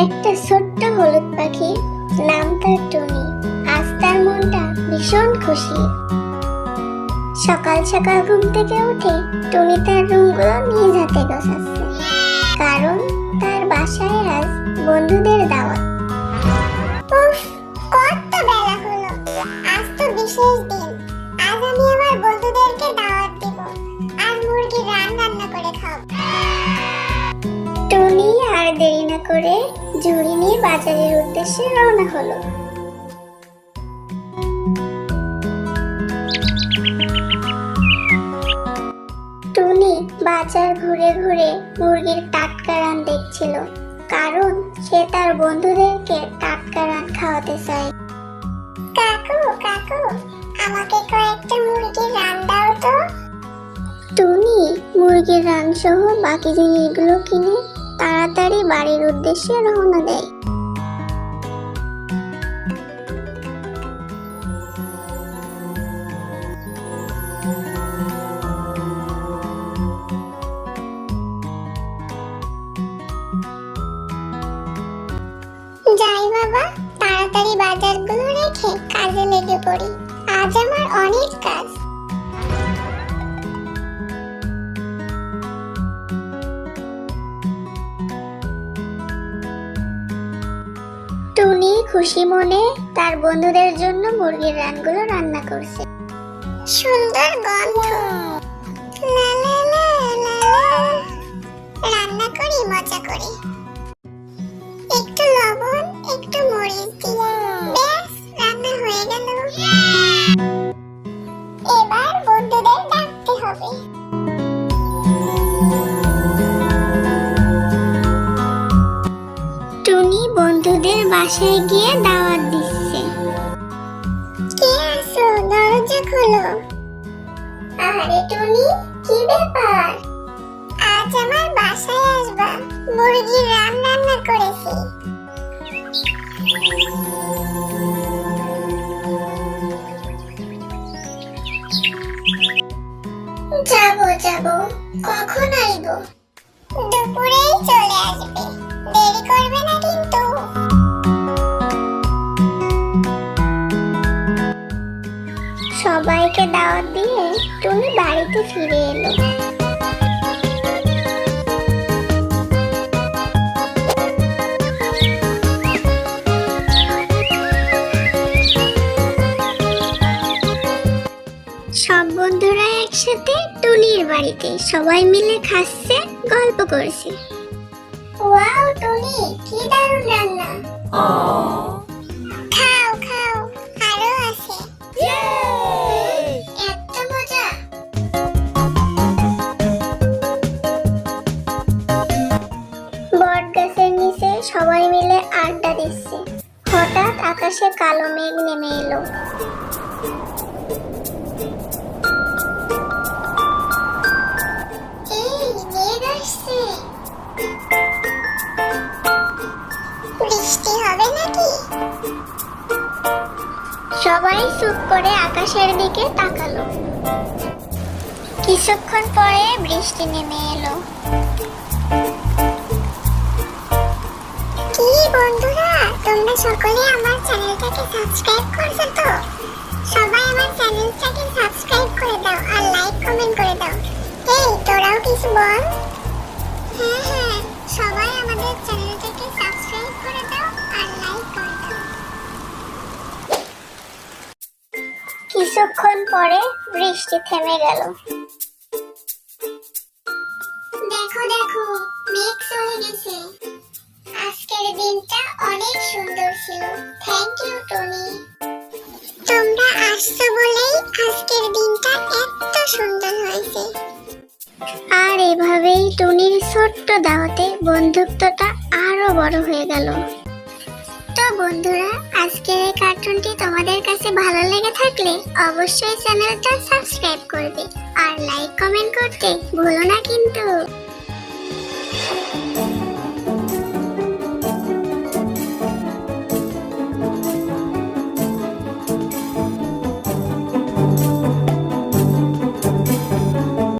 একটা ছোট্ট হলুদ পাখি, নাম তার টুনি। আজ তার মনটা ভীষণ খুশি। সকাল সকাল ঘুম থেকে উঠে টুনি তার রুমগুলো নিজ হাতে গোছাচ্ছে, কারণ তার বাসায় আজ বন্ধুদের দাওয়াত। উফ, কত বেলা হলো। আজ তো বিশেষ দিন। আজ আমি আমার বন্ধুদেরকে দাওয়াত দিব আর মুরগির রান্না করে খাবো। টুনি আর দেরি না করে ঝুড়ি নিয়ে বাজারের উদ্দেশ্যে রওনা হলো। টুনি বাজার ঘুরে ঘুরে মুরগির টাটকা রান দেখছিল, কারণ সে তার বন্ধুদেরকে টাটকা রান খাওয়াতে চায়। কাকু কাকু, আমাকে কয়েকটা মুরগির রান দাও তো। টুনি মুরগির রান সহ বাকি জিনিসগুলো কিনে তাড়াতাড়ি বাড়ির উদ্দেশ্যে রওনা দেয়। যাই বাবা, তাড়াতাড়ি বাজারগুলো রেখে কাজে লেগে পড়ি। আজ আমার অনেক কাজ। টুনি খুশি মনে তার বন্ধুদের জন্য মুরগির রানগুলো রান্না করছে। সুন্দর গন্ধ। লা লা লা লা লা। রান্না করি মজা করে। একটু লবণ, একটু মরিচ দিয়ে ব্যাস রান্না হয়ে গেল। এবার বন্ধুদের ডাকতে হবে। টুনি বন্ধুদের বাসায় গিয়ে দাওয়াত দিচ্ছে। কে আছো? দরজা খোলো। আরে টুনি, কি ব্যাপার? আজ আমার বাসায় আসবা। মুরগির রান্না করেছি। যাবো, কখন আইবো? দুপুরেই চলে আসবে। দেরি করবে না কিন্তু। সবাইকে দাওয়াত দিয়ে টুনি বাড়িতে ফিরে এলো। সব বন্ধুরা একসাথে টুনির বাড়িতে সবাই মিলে খাচ্ছে, গল্প করছে। ওয়াও টুনি, কি দারুণ রান্না। খাও খাও, আরো আছে। এত মজা! বট গাছের নিচে সবাই মিলে আড্ডা দিচ্ছে। হঠাৎ আকাশে কালো মেঘ নেমে এলো। এই মেঘ আসছে। বৃষ্টি হবে নাকি? সবাই চুপ করে আকাশের দিকে তাকালো। কিছুক্ষণ পরে বৃষ্টি নেমে এলো। কি বন্ধুরা, তোমরা সকলে আমার চ্যানেলটাকে সাবস্ক্রাইব করছো তো? সবাই আমার চ্যানেলটাকে সাবস্ক্রাইব করে দাও আর লাইক কমেন্ট করে দাও। এই তোরাও কিছু বল। হ্যাঁ, সবাই আমাদের চ্যানেলটাকে সাবস্ক্রাইব করে দাও আর লাইক করে দাও। কিছুক্ষণ পরে বৃষ্টি থেমে গেল। দেখো দেখো, মেঘ চলে গেছে। আজকের দিনটা অনেক সুন্দর ছিল। Thank you Tony. তোমরা আসছো বলেই আজকের দিনটা এত সুন্দর হয়েছে। আর এভাবেই টুনির ছোট্ট দাওয়াতে বন্ধুত্বটা আরো বড় হয়ে গেল। তো বন্ধুরা, আজকের এই কার্টুনটি তোমাদের কাছে ভালো লেগে থাকলে অবশ্যই চ্যানেলটা সাবস্ক্রাইব করবে আর লাইক কমেন্ট করতে ভুলো না কিন্তু।